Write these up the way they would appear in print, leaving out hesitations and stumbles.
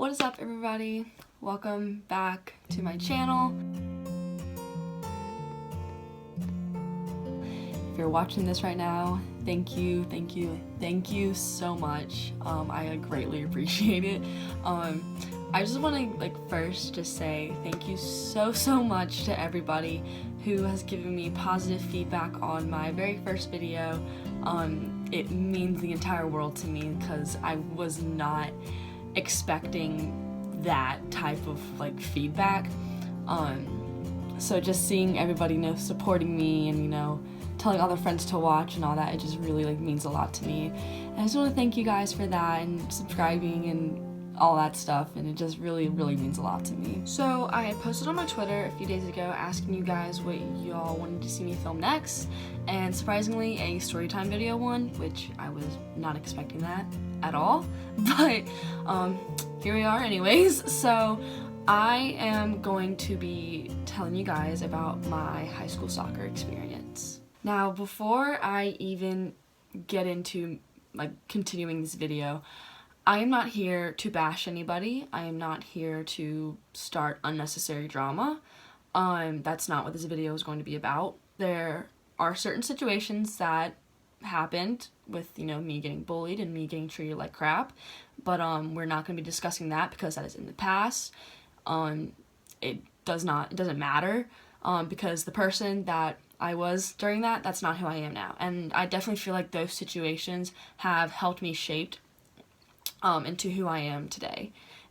What is up, everybody? Welcome back to my channel. If you're watching this right now, thank you so much. I greatly appreciate it. I just want to first just say thank you so much to everybody who has given me positive feedback on my very first video. It means the entire world to me because I was not expecting that type of feedback. So just seeing everybody supporting me and telling other friends to watch and all that, it just really means a lot to me. And I just want to thank you guys for that and subscribing and all that stuff, and it just really means a lot to me. So I had posted on my Twitter a few days ago asking you guys what y'all wanted to see me film next, and surprisingly a storytime video won, which I was not expecting that at all, but here we are anyways. So I am going to be telling you guys about my high school soccer experience. Now, before I even get into continuing this video, I am not here to bash anybody. I am not here to start unnecessary drama. That's not what this video is going to be about. There are certain situations that happened with, me getting bullied and me getting treated like crap, but we're not going to be discussing that because that is in the past. It doesn't matter, because the person that I was during that's not who I am now. And I definitely feel like those situations have helped me shape into who I am today.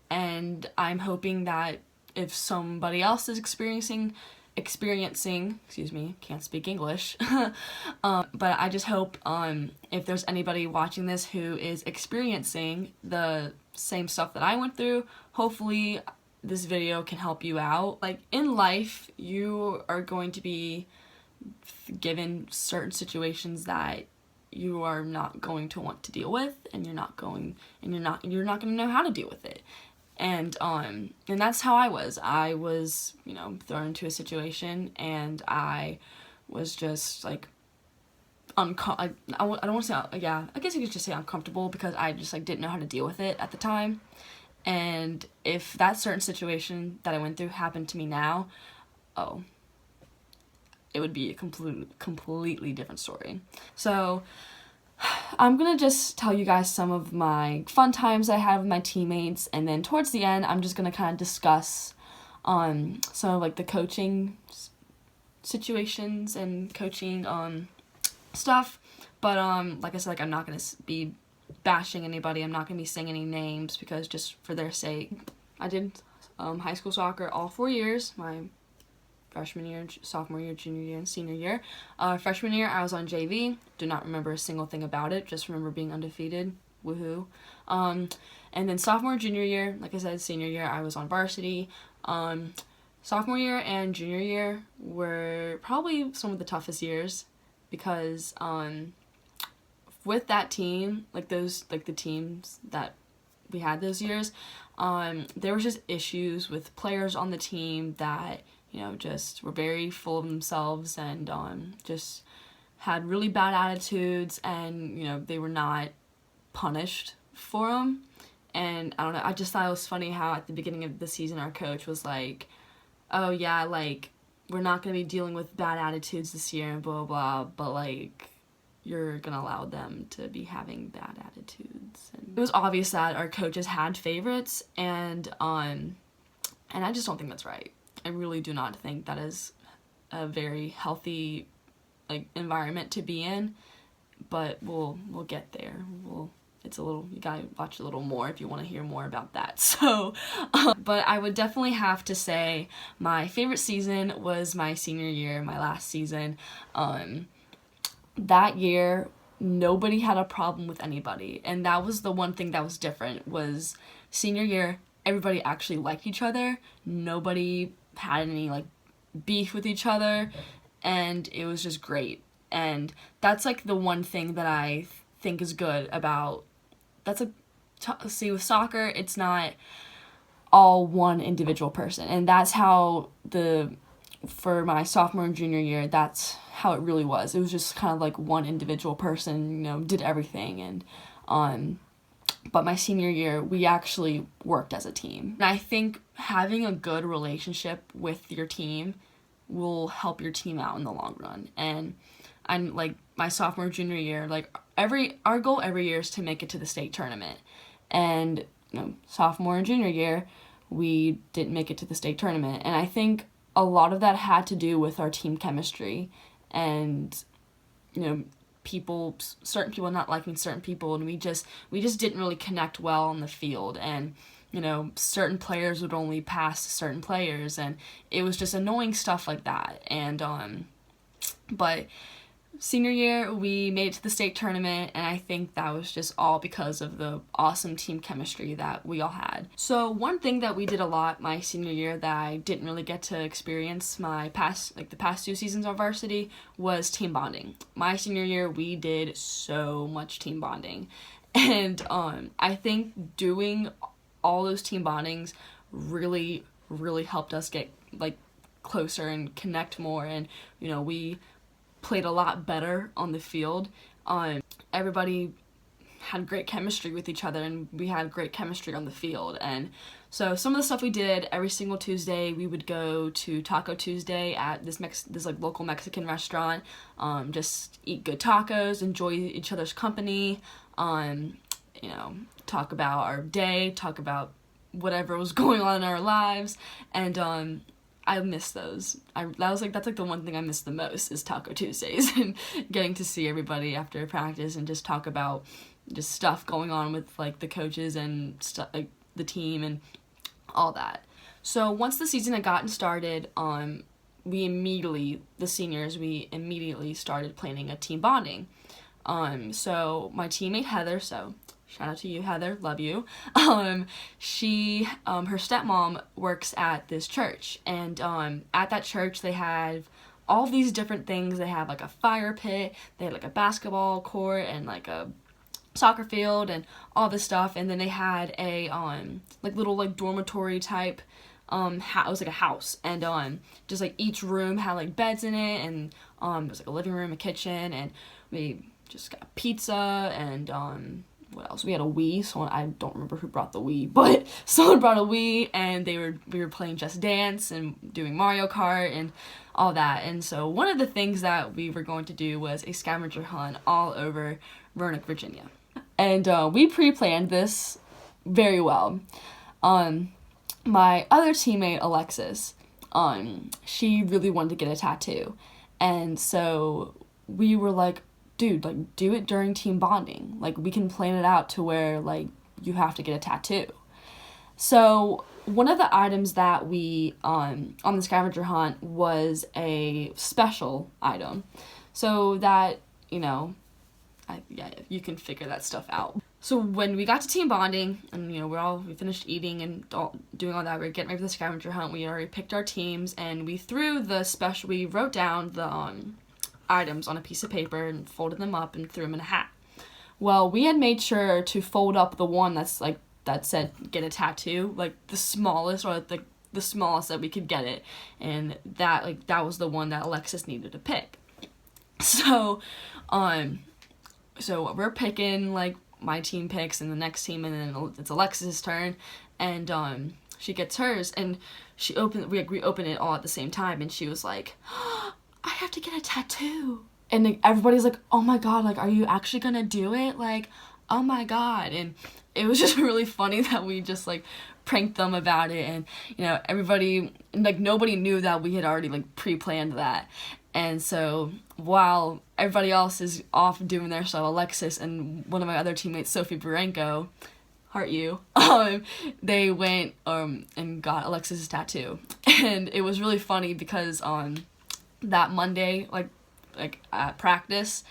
And I'm hoping that if somebody else is experiencing, excuse me, can't speak English, but I just hope if there's anybody watching this who is experiencing the same stuff that I went through, hopefully this video can help you out. In life, you are going to be given certain situations that you are not going to want to deal with, and you're not going to know how to deal with it. And that's how I was. I was, thrown into a situation, and I was just I don't want to say, I guess you could just say uncomfortable, because I just didn't know how to deal with it at the time. And if that certain situation that I went through happened to me now, it would be a completely different story. So I'm gonna just tell you guys some of my fun times I had with my teammates, and then towards the end I'm just gonna kind of discuss some of the coaching situations and coaching stuff. But like I said, I'm not gonna be bashing anybody. I'm not gonna be saying any names, because just for their sake. I did high school soccer all 4 years, my freshman year, sophomore year, junior year, and senior year. Freshman year, I was on JV. Do not remember a single thing about it. Just remember being undefeated. Woohoo. And then sophomore, junior year, like I said, senior year, I was on varsity. Sophomore year and junior year were probably some of the toughest years, because with that team, the teams that we had those years, there was just issues with players on the team that just were very full of themselves, and just had really bad attitudes, and they were not punished for them. And I don't know, I just thought it was funny how at the beginning of the season our coach was like, oh yeah, we're not going to be dealing with bad attitudes this year and blah blah blah, but you're gonna allow them to be having bad attitudes. And it was obvious that our coaches had favorites, and I just don't think that's right. I really do not think that is a very healthy environment to be in, but we'll get there. You gotta watch a little more if you want to hear more about that. So, but I would definitely have to say my favorite season was my senior year, my last season. That year, nobody had a problem with anybody, and that was the one thing that was different. Was senior year, everybody actually liked each other. Nobody had any beef with each other, and it was just great. And that's the one thing that I think is good about see, with soccer, it's not all one individual person, and that's how for my sophomore and junior year, that's how it really was. It was just kind of one individual person, did everything. And but my senior year, we actually worked as a team. And I think having a good relationship with your team will help your team out in the long run. And I'm like, my sophomore, junior year, like our goal every year is to make it to the state tournament. And sophomore and junior year, we didn't make it to the state tournament. And I think a lot of that had to do with our team chemistry and, certain people not liking certain people, and we just didn't really connect well on the field, and certain players would only pass certain players, and it was just annoying stuff like that. And but senior year, we made it to the state tournament, and I think that was just all because of the awesome team chemistry that we all had. So one thing that we did a lot my senior year that I didn't really get to experience the past 2 seasons of varsity was team bonding. My senior year, we did so much team bonding, and I think doing all those team bondings really, really helped us get closer and connect more, and we played a lot better on the field. Everybody had great chemistry with each other, and we had great chemistry on the field. And so some of the stuff we did, every single Tuesday we would go to Taco Tuesday at this local Mexican restaurant, just eat good tacos, enjoy each other's company, talk about our day, talk about whatever was going on in our lives. And I miss those. That's the one thing I miss the most is Taco Tuesdays and getting to see everybody after practice and just talk about just stuff going on with the coaches and the team and all that. So once the season had gotten started, the seniors started planning a team bonding. So my teammate Heather, so shout out to you, Heather, love you. She, her stepmom works at this church, and at that church they have all these different things. They have a fire pit, they had a basketball court and a soccer field and all this stuff. And then they had a little dormitory type it was a house, and just each room had beds in it, and it was a living room, a kitchen, and we just got pizza and what else? We had a Wii. I don't remember who brought the Wii, but someone brought a Wii, and we were playing Just Dance and doing Mario Kart and all that. And so one of the things that we were going to do was a scavenger hunt all over Roanoke, Virginia. And we pre-planned this very well. My other teammate, Alexis, she really wanted to get a tattoo. And so we were like, dude, do it during team bonding. We can plan it out to where, you have to get a tattoo. So one of the items that we, on the scavenger hunt was a special item. So that, you can figure that stuff out. So when we got to team bonding, and, we finished eating and doing all that, we were getting ready for the scavenger hunt, we already picked our teams, and we wrote down the, items on a piece of paper and folded them up and threw them in a hat. Well, we had made sure to fold up the one that said get a tattoo, the smallest, or the smallest that we could get it, and that was the one that Alexis needed to pick. So we're picking, my team picks and the next team, and then it's Alexis' turn, and she gets hers, and we open it all at the same time, and she was like, I have to get a tattoo. And everybody's like, oh my god, are you actually gonna do it? Oh my god. And it was just really funny that we just pranked them about it, and everybody, nobody knew that we had already pre-planned that. And so while everybody else is off doing their stuff, Alexis and one of my other teammates, Sophie Barenko, heart you, they went and got Alexis' tattoo. And it was really funny because that Monday, at practice,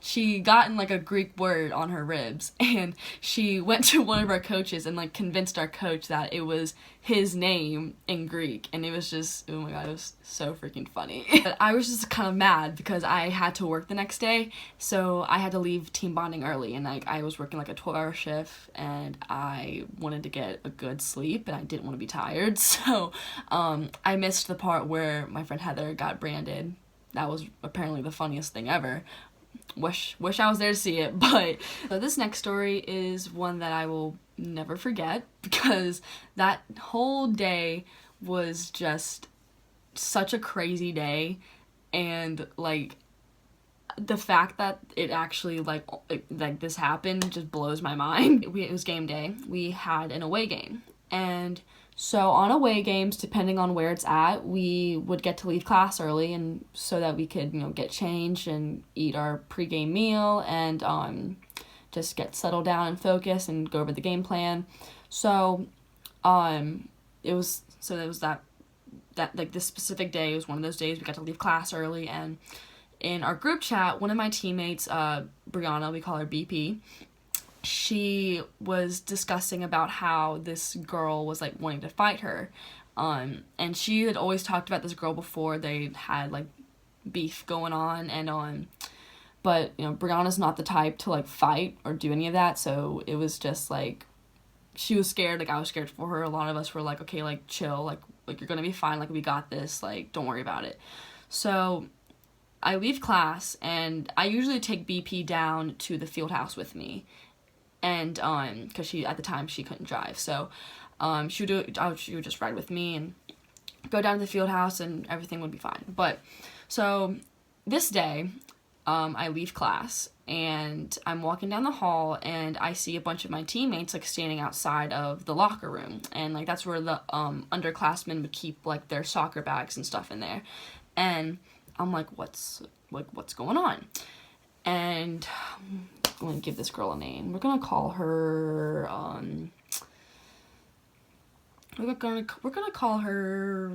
she gotten a Greek word on her ribs, and she went to one of our coaches and convinced our coach that it was his name in Greek, and it was just, oh my god, it was so freaking funny. But I was just kind of mad because I had to work the next day, so I had to leave team bonding early, and I was working a 12-hour shift, and I wanted to get a good sleep, and I didn't want to be tired, so I missed the part where my friend Heather got branded. That was apparently the funniest thing ever. wish I was there to see it. But so this next story is one that I will never forget, because that whole day was just such a crazy day, and like the fact that it actually like this happened just blows my mind. It was game day. We had an away game, and so on away games, depending on where it's at, we would get to leave class early, and so that we could, you know, get changed and eat our pregame meal and just get settled down and focus and go over the game plan. So it was that like this specific day was one of those days we got to leave class early, and in our group chat, one of my teammates, Brianna, we call her BP, she was discussing about how this girl was like wanting to fight her, and she had always talked about this girl before. They had like beef going on, and but you know, Brianna's not the type to like fight or do any of that, so it was just like she was scared, like I was scared for her. A lot of us were like, okay, like chill, like you're gonna be fine, like we got this, like don't worry about it. So I leave class, and I usually take BP down to the field house with me, and because she at the time she couldn't drive, so she would just ride with me and go down to the field house, and everything would be fine. But so this day, I leave class, and I'm walking down the hall, and I see a bunch of my teammates like standing outside of the locker room, and like that's where the underclassmen would keep like their soccer bags and stuff in there, and I'm like, what's going on? And I'm going to give this girl a name. We're going to call her, we're going to call her,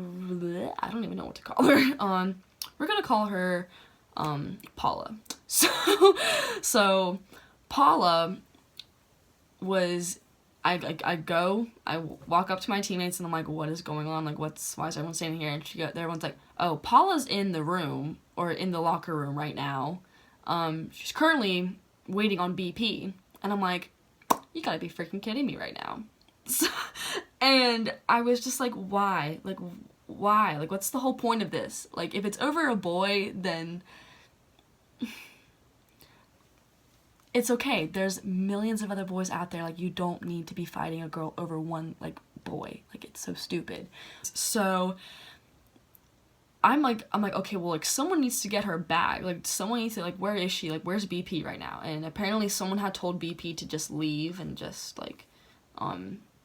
I don't even know what to call her. We're going to call her, Paula. So Paula was, I walk up to my teammates, and I'm like, what is going on? Like, why is everyone standing here? And everyone's like, oh, Paula's in the room, or in the locker room right now. She's currently waiting on BP. And I'm like, you gotta be freaking kidding me right now. And I was just like, why? Like, why? Like, what's the whole point of this? Like, if it's over a boy, then it's okay. There's millions of other boys out there. Like, you don't need to be fighting a girl over one, like, boy. Like, it's so stupid. So I'm like, okay, well, like, someone needs to get her bag. Like, someone needs to, like, where is she? Like, where's BP right now? And apparently someone had told BP to just leave, and just, like,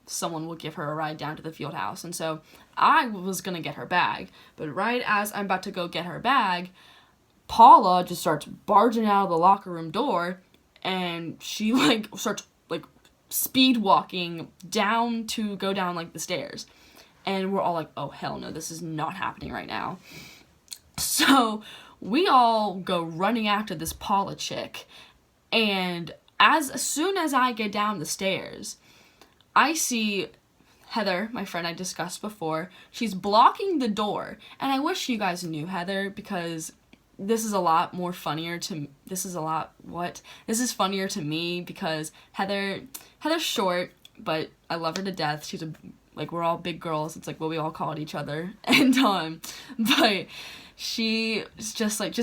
someone would give her a ride down to the field house. And so I was gonna get her bag. But right as I'm about to go get her bag, Paula just starts barging out of the locker room door, and she, like, starts, like, speed walking go down, like, the stairs. And we're all like, oh, hell no, this is not happening right now. So we all go running after this Paula chick. And as soon as I get down the stairs, I see Heather, my friend I discussed before. She's blocking the door. And I wish you guys knew Heather, because this is a lot more funnier to, this is funnier to me, because Heather's short, but I love her to death. She's like, we're all big girls. It's like what we all called each other. And, but she's just like,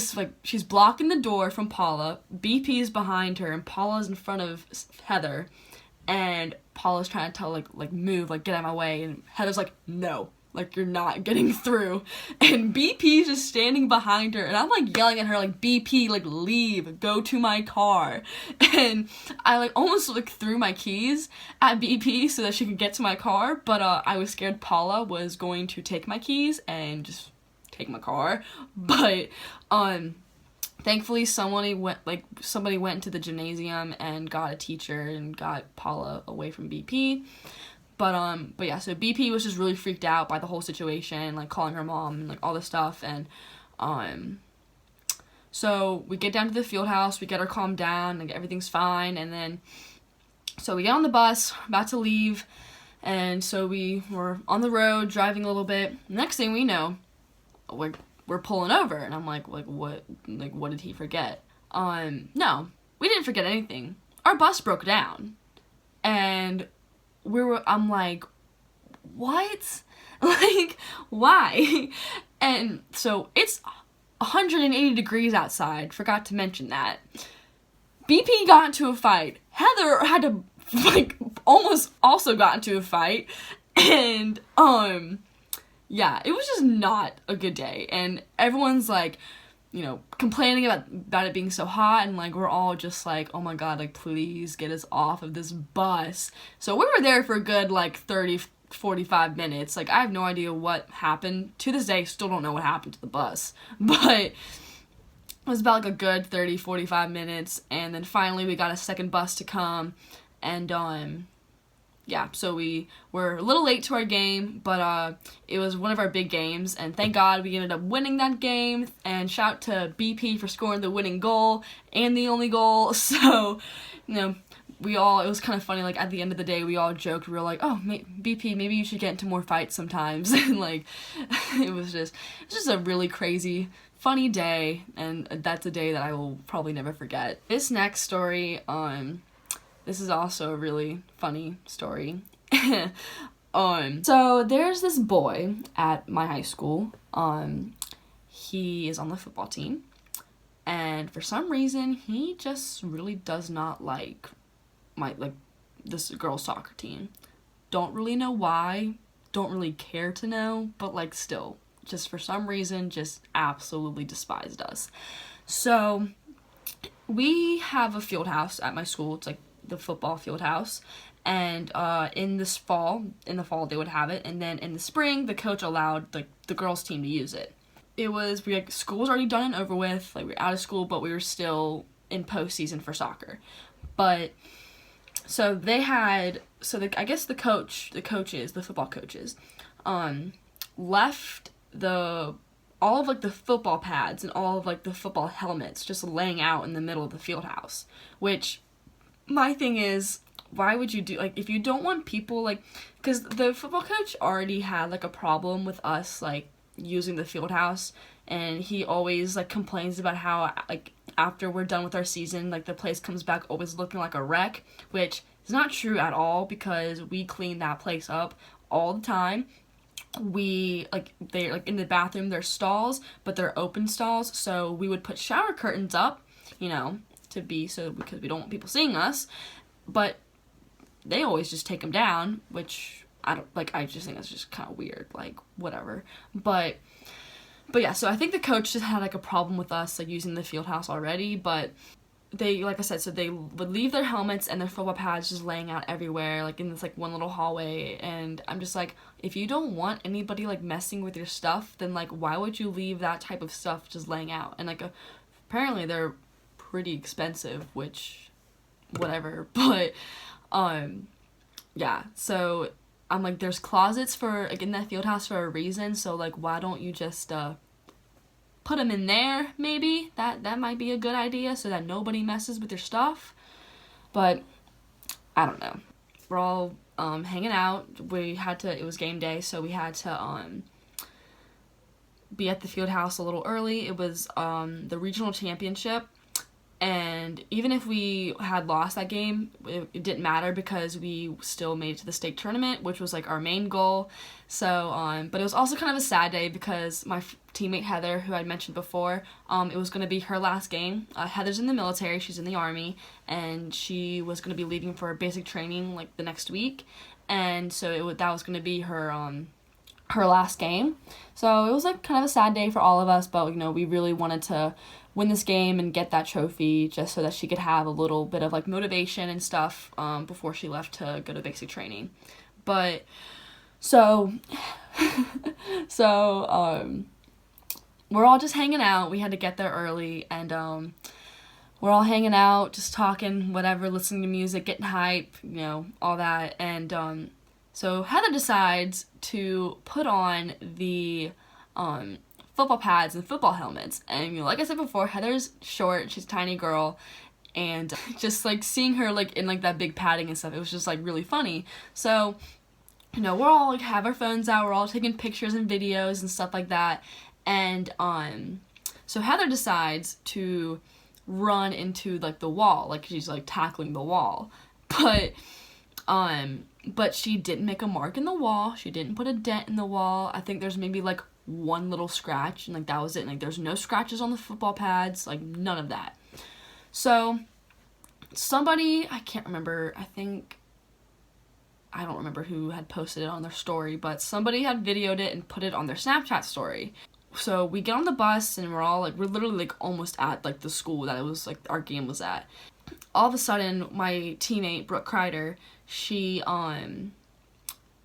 she's blocking the door from Paula. BP's behind her, and Paula's in front of Heather. And Paula's trying to tell, like, move, like, get out of my way. And Heather's like, no, like, you're not getting through. And BP's just standing behind her. And I'm, like, yelling at her, like, BP, like, leave, go to my car. And I, like, almost, like, threw my keys at BP so that she could get to my car. But I was scared Paula was going to take my keys and just take my car. But thankfully somebody went into the gymnasium and got a teacher and got Paula away from BP. But yeah, so BP was just really freaked out by the whole situation, like calling her mom and like all this stuff. And so we get down to the field house, we get her calmed down, like everything's fine. And then so we get on the bus, about to leave, and so we were on the road driving a little bit. Next thing we know, we're pulling over, and I'm like what did he forget? No, we didn't forget anything. Our bus broke down, and I'm like, what? Like, why? And so it's 180 degrees outside, forgot to mention that. BP got into a fight. Heather had to, like, almost also got into a fight. And, yeah, it was just not a good day. And everyone's, like, you know, complaining about it being so hot. And, like, we're all just like, oh my god, like, please get us off of this bus. So we were there for a good, like, 45 minutes. Like, I have no idea what happened. To this day, still don't know what happened to the bus. But it was about, like, a good 45 minutes. And then finally we got a second bus to come. And, yeah, so we were a little late to our game, but it was one of our big games, and thank God we ended up winning that game, and shout to BP for scoring the winning goal, and the only goal. So, you know, it was kind of funny, like, at the end of the day, we all joked, we were like, oh, BP, maybe you should get into more fights sometimes, and, like, it was just a really crazy, funny day, and that's a day that I will probably never forget. This next story, this is also a really funny story. So there's this boy at my high school. He is on the football team, and for some reason he just really does not like this girls' soccer team. Don't really know why. Don't really care to know, but like still, just for some reason, just absolutely despised us. So we have a field house at my school. It's like the football field house, and in the fall they would have it, and then in the spring the coach allowed the girls team to use it. School was already done and over with, like we were out of school, but we were still in postseason for soccer. But so I guess the football coaches left all of like the football pads and all of like the football helmets just laying out in the middle of the field house, which my thing is, why would you do, like, if you don't want people, like, because the football coach already had, like, a problem with us, like, using the field house, and he always, like, complains about how, like, after we're done with our season, like, the place comes back always looking like a wreck, which is not true at all, because we clean that place up all the time. They're, like, in the bathroom, there's stalls, but they're open stalls, so we would put shower curtains up, you know, because we don't want people seeing us, but they always just take them down, which I just think that's just kind of weird, like, whatever, but yeah, so I think the coach just had, like, a problem with us, like, using the field house already, but they, like I said, so they would leave their helmets and their football pads just laying out everywhere, like, in this, like, one little hallway, and I'm just like, if you don't want anybody, like, messing with your stuff, then, like, why would you leave that type of stuff just laying out? And, like, apparently they're pretty expensive, which whatever, but yeah, so I'm like, there's closets for, like, in that field house for a reason, so like, why don't you just put them in there? Maybe that might be a good idea, so that nobody messes with your stuff. But I don't know, we're all hanging out. It was game day, so we had to be at the field house a little early. It was the regional championship, and even if we had lost that game, it didn't matter, because we still made it to the state tournament, which was like our main goal. So but it was also kind of a sad day, because my teammate Heather, who I mentioned before, it was going to be her last game. Heather's in the military, she's in the Army, and she was going to be leaving for basic training like the next week, and so that was going to be her last game. So it was like kind of a sad day for all of us, but you know, we really wanted to win this game and get that trophy, just so that she could have a little bit of like motivation and stuff before she left to go to basic training. But so we're all just hanging out. We had to get there early, and we're all hanging out, just talking, whatever, listening to music, getting hype, you know, all that. And so Heather decides to put on the football pads and football helmets, and you know, like I said before, Heather's short, she's a tiny girl, and just like seeing her like in like that big padding and stuff, it was just like really funny. So, you know, we're all like have our phones out, we're all taking pictures and videos and stuff like that, and so Heather decides to run into like the wall, like she's like tackling the wall, but she didn't make a mark in the wall, she didn't put a dent in the wall. I think there's maybe like one little scratch, and like that was it. And, like there's no scratches on the football pads, like none of that. So somebody, I can't remember, I don't remember who had posted it on their story, but somebody had videoed it and put it on their Snapchat story. So we get on the bus and we're literally like almost at like the school that it was like our game was at. All of a sudden, my teammate Brooke Kreider, she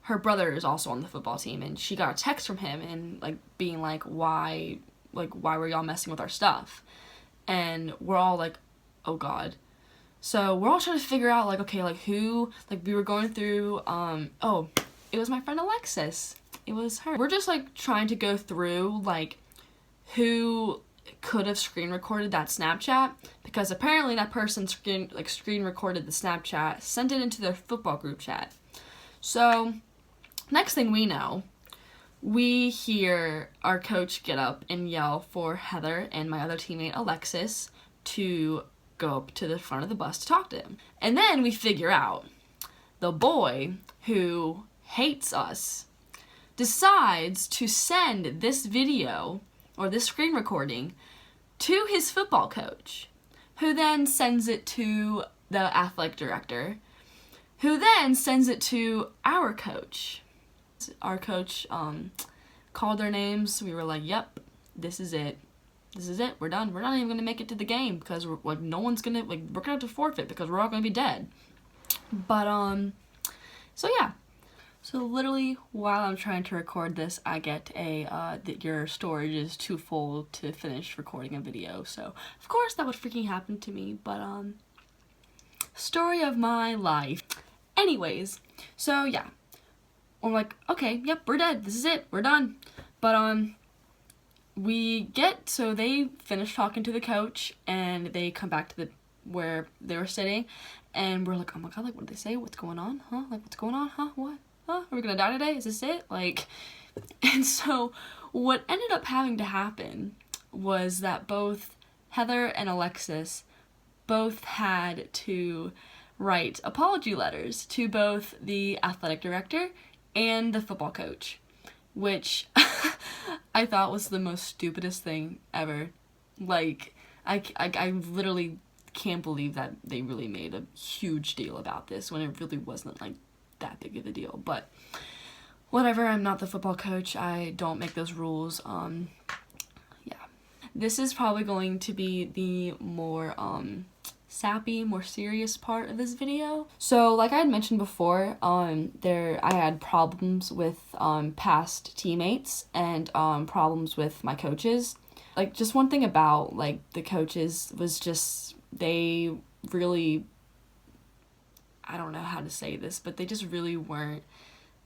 her brother is also on the football team, and she got a text from him and like being like, why were y'all messing with our stuff? And we're all like, oh God. So we're all trying to figure out like, okay, like who, like we were going through, oh, it was my friend Alexis. It was her. We're just like trying to go through like who could have screen recorded that Snapchat, because apparently that person screen recorded the Snapchat, sent it into their football group chat. So next thing we know, we hear our coach get up and yell for Heather and my other teammate Alexis to go up to the front of the bus to talk to him. And then we figure out the boy who hates us decides to send this video or this screen recording to his football coach, who then sends it to the athletic director, who then sends it to our coach. Our coach called their names. We were like, yep, this is it. This is it. We're done. We're not even going to make it to the game because we're like, no one's going to, like, we're going to have to forfeit because we're all going to be dead. But, so yeah. So literally while I'm trying to record this, I get that your storage is too full to finish recording a video. So of course that would freaking happen to me, but, story of my life. Anyways, so yeah. We're like, okay, yep, we're dead. This is it. We're done. But, so they finish talking to the coach, and they come back to where they were sitting, and we're like, oh my God, like, what did they say? What's going on? Huh? Like, what's going on? Huh? What? Huh? Are we gonna die today? Is this it? Like, and so what ended up having to happen was that both Heather and Alexis both had to write apology letters to both the athletic director and the football coach, which I thought was the most stupidest thing ever. Like, I literally can't believe that they really made a huge deal about this when it really wasn't, like, that big of a deal. But whatever, I'm not the football coach. I don't make those rules. Yeah. This is probably going to be the more, sappy, more serious part of this video. So like I had mentioned before, I had problems with past teammates and problems with my coaches. Like, just one thing about like the coaches was just they really, I don't know how to say this, but they just really weren't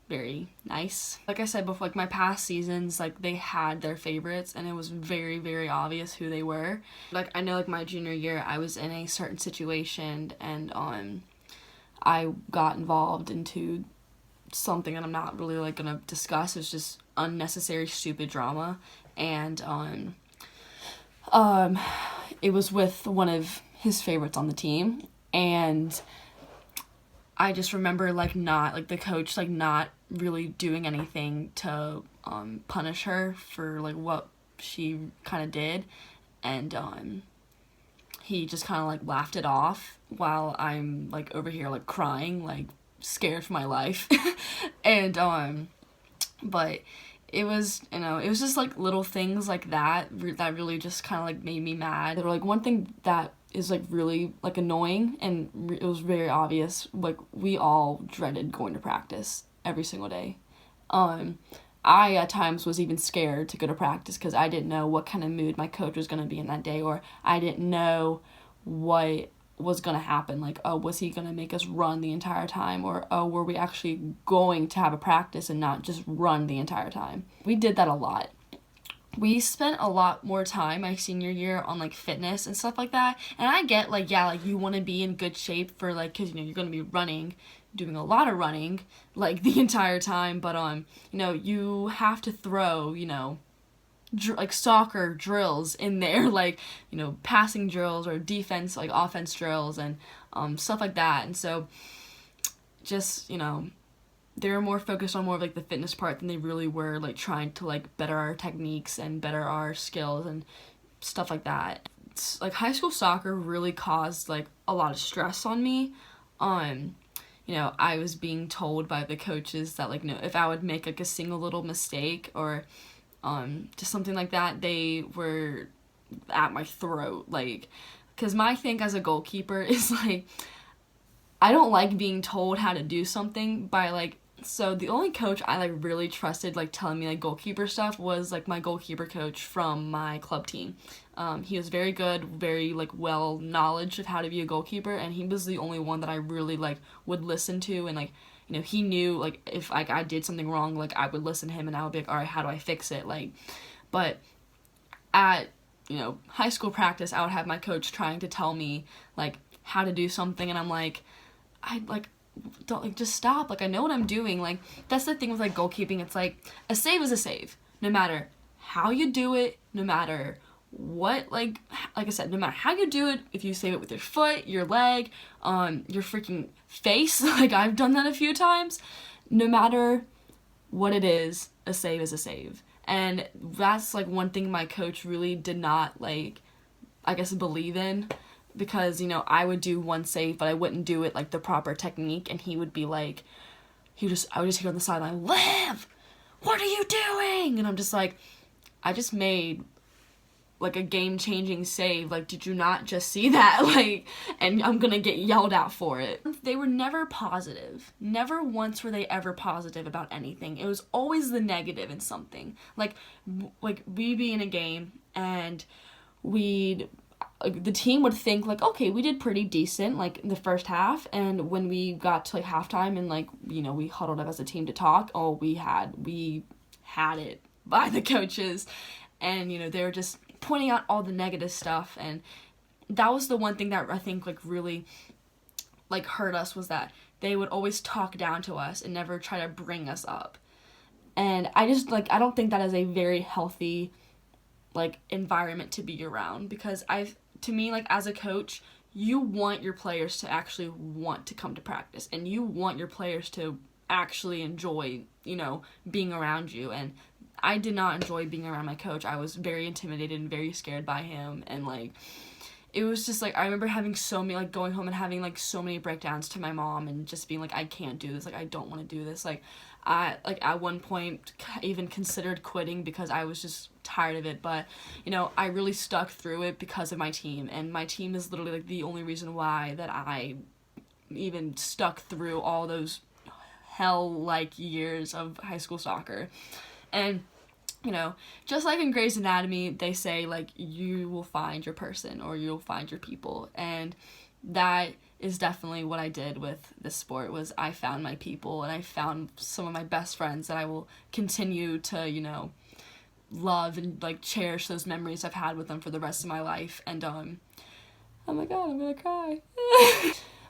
very nice. Like I said before, like my past seasons, like they had their favorites and it was very, very obvious who they were. Like I know like my junior year, I was in a certain situation and I got involved into something that I'm not really like gonna discuss. It's just unnecessary, stupid drama, and it was with one of his favorites on the team, and I just remember the coach not really doing anything to punish her for like what she kind of did, and he just kind of like laughed it off while I'm like over here like crying, like scared for my life. And but it was, you know, it was just like little things like that that really just kind of like made me mad. Or like one thing that is like really like annoying, and it was very obvious, like we all dreaded going to practice every single day. I at times was even scared to go to practice because I didn't know what kind of mood my coach was going to be in that day, or I didn't know what was going to happen. Like, oh, was he going to make us run the entire time, or oh, were we actually going to have a practice and not just run the entire time? We did that a lot. We spent a lot more time my senior year on like fitness and stuff like that, and I get like, yeah, like you want to be in good shape for like, because you know you're going to be running, doing a lot of running like the entire time, but you know, you have to throw, you know, like soccer drills in there, like, you know, passing drills or defense, like offense drills and stuff like that. And so just, you know, they were more focused on more of like the fitness part than they really were like trying to like better our techniques and better our skills and stuff like that. It's, like, high school soccer really caused like a lot of stress on me. You know, I was being told by the coaches that, like, you know, if I would make like a single little mistake or just something like that, they were at my throat. Like, because my thing as a goalkeeper is like, I don't like being told how to do something by like, so the only coach I like really trusted like telling me like goalkeeper stuff was like my goalkeeper coach from my club team. He was very good, very like well knowledge of how to be a goalkeeper, and he was the only one that I really like would listen to, and like, you know, he knew like if like I did something wrong, like I would listen to him and I would be like, all right, how do I fix it? Like, but at, you know, high school practice, I would have my coach trying to tell me like how to do something, and I'm like, I like don't like just stop, like I know what I'm doing. Like, that's the thing with like goalkeeping, it's like a save is a save no matter how you do it, no matter what, like I said, no matter how you do it, if you save it with your foot, your leg, your freaking face, like I've done that a few times, no matter what it is a save. And that's like one thing my coach really did not like, I guess, believe in, because, you know, I would do one save, but I wouldn't do it like the proper technique, and he would be like, I would just hear on the sideline, Liv, what are you doing? And I'm just like, I just made like a game-changing save, like, did you not just see that? Like, and I'm gonna get yelled at for it. They were never positive. Never once were they ever positive about anything. It was always the negative in something. Like we'd be in a game, and the team would think like, okay, we did pretty decent like in the first half, and when we got to like halftime and like, you know, we huddled up as a team to talk, oh, we had it by the coaches, and, you know, they were just pointing out all the negative stuff. And that was the one thing that I think like really like hurt us, was that they would always talk down to us and never try to bring us up. And I just like, I don't think that is a very healthy like environment to be around, because to me, like, as a coach, you want your players to actually want to come to practice, and you want your players to actually enjoy, you know, being around you. And I did not enjoy being around my coach. I was very intimidated and very scared by him, and like, it was just like, I remember having so many, like, going home and having like so many breakdowns to my mom and just being like, I can't do this, like, I don't want to do this. Like, I like at one point even considered quitting because I was just tired of it, but, you know, I really stuck through it because of my team, and my team is literally like the only reason why that I even stuck through all those hell-like years of high school soccer. And, you know, just like in Grey's Anatomy, they say, like, you will find your person, or you'll find your people, and that is definitely what I did with this sport. Was I found my people, and I found some of my best friends that I will continue to, you know, love and like cherish those memories I've had with them for the rest of my life. And oh my god, I'm gonna cry.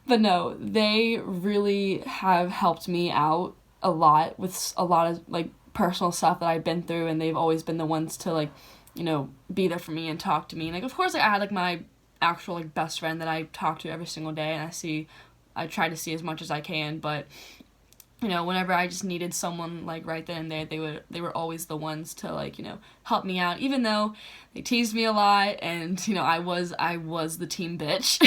But no, they really have helped me out a lot with a lot of like personal stuff that I've been through, and they've always been the ones to like, you know, be there for me and talk to me. And like, of course, like, I had like my actual like best friend that I talk to every single day, and I try to see as much as I can, but, you know, whenever I just needed someone like right then and there, they were always the ones to like, you know, help me out, even though they teased me a lot, and, you know, I was the team bitch.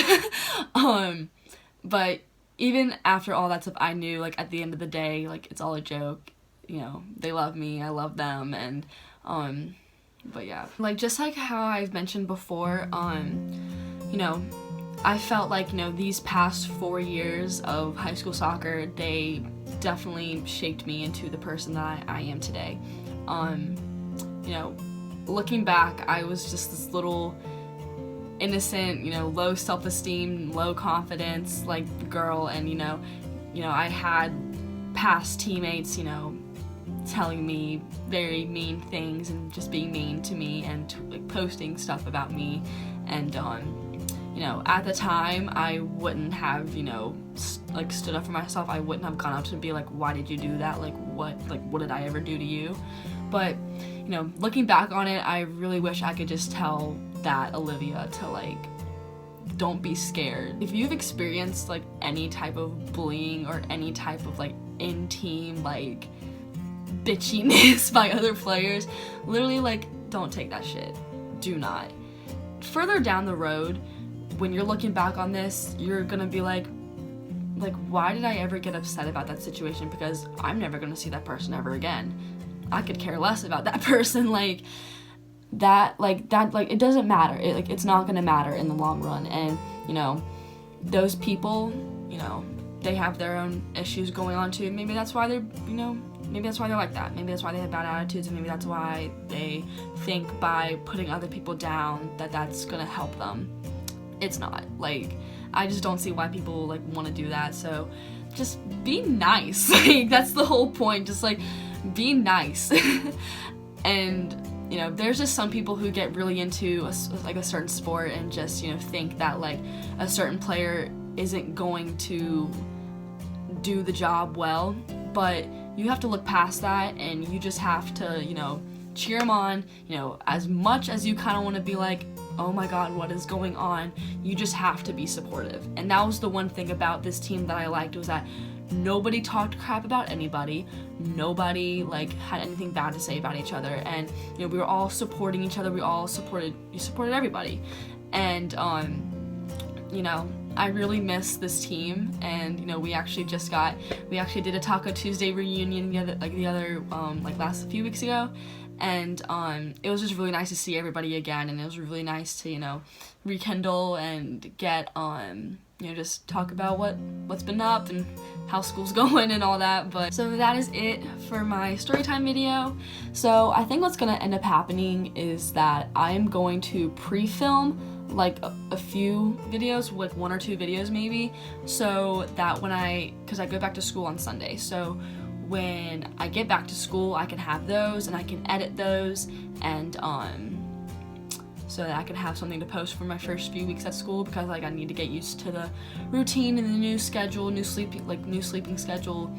But even after all that stuff, I knew like at the end of the day, like, it's all a joke. You know, they love me, I love them. And but yeah, like, just like how I've mentioned before, you know, I felt like, you know, these past 4 years of high school soccer, they definitely shaped me into the person that I am today. You know, looking back, I was just this little innocent, you know, low self-esteem, low confidence, like, girl, and, you know, I had past teammates, you know, telling me very mean things and just being mean to me and like posting stuff about me. And you know, at the time, I wouldn't have, you know, like, stood up for myself. I wouldn't have gone up to be like, why did you do that? Like, what did I ever do to you? But, you know, looking back on it, I really wish I could just tell that Olivia to, like, don't be scared. If you've experienced like any type of bullying or any type of like in-team like bitchiness by other players, literally like don't take that shit. Do not. Further down the road, when you're looking back on this, you're gonna be like why did I ever get upset about that situation? Because I'm never gonna see that person ever again. I could care less about that person. Like it doesn't matter. It's not gonna matter in the long run. And you know, those people, you know, they have their own issues going on too. Maybe that's why they're, you know, maybe that's why they're like that. Maybe that's why they have bad attitudes, and maybe that's why they think by putting other people down that that's gonna help them. It's not. Like, I just don't see why people like want to do that. So just be nice. Like, that's the whole point. Just like be nice. And you know, there's just some people who get really into a certain sport and just, you know, think that like a certain player isn't going to do the job well, but you have to look past that, and you just have to, you know, cheer them on. You know, as much as you kind of want to be like, oh my god, what is going on, you just have to be supportive. And that was the one thing about this team that I liked, was that nobody talked crap about anybody. Nobody like had anything bad to say about each other, and you know, we were all supporting each other. You supported everybody. And you know, I really miss this team. And you know, we actually did a Taco Tuesday reunion last few weeks ago, and it was just really nice to see everybody again, and it was really nice to, you know, rekindle and get you know, just talk about what's been up and how school's going and all that. But so that is it for my story time video. So I think what's gonna end up happening is that I'm going to pre-film like a few videos, like 1 or 2 videos maybe, so that because I go back to school on Sunday, so when I get back to school I can have those and I can edit those, and so that I can have something to post for my first few weeks at school, because like I need to get used to the routine and the new schedule, new sleeping schedule.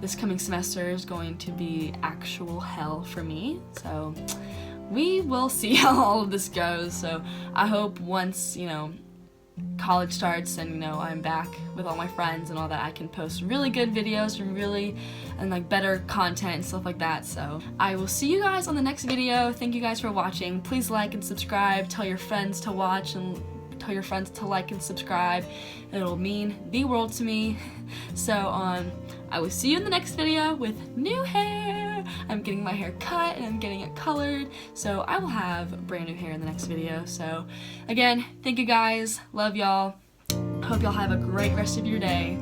This coming semester is going to be actual hell for me, so we will see how all of this goes. So I hope once, you know, college starts and, you know, I'm back with all my friends and all that, I can post really good videos and like better content and stuff like that. So I will see you guys on the next video. Thank you guys for watching. Please like and subscribe. Tell your friends to watch and tell your friends to like and subscribe. It'll mean the world to me. So I will see you in the next video with new hair. I'm getting my hair cut and I'm getting it colored, so I will have brand new hair in the next video. So again, thank you guys, love y'all, hope y'all have a great rest of your day.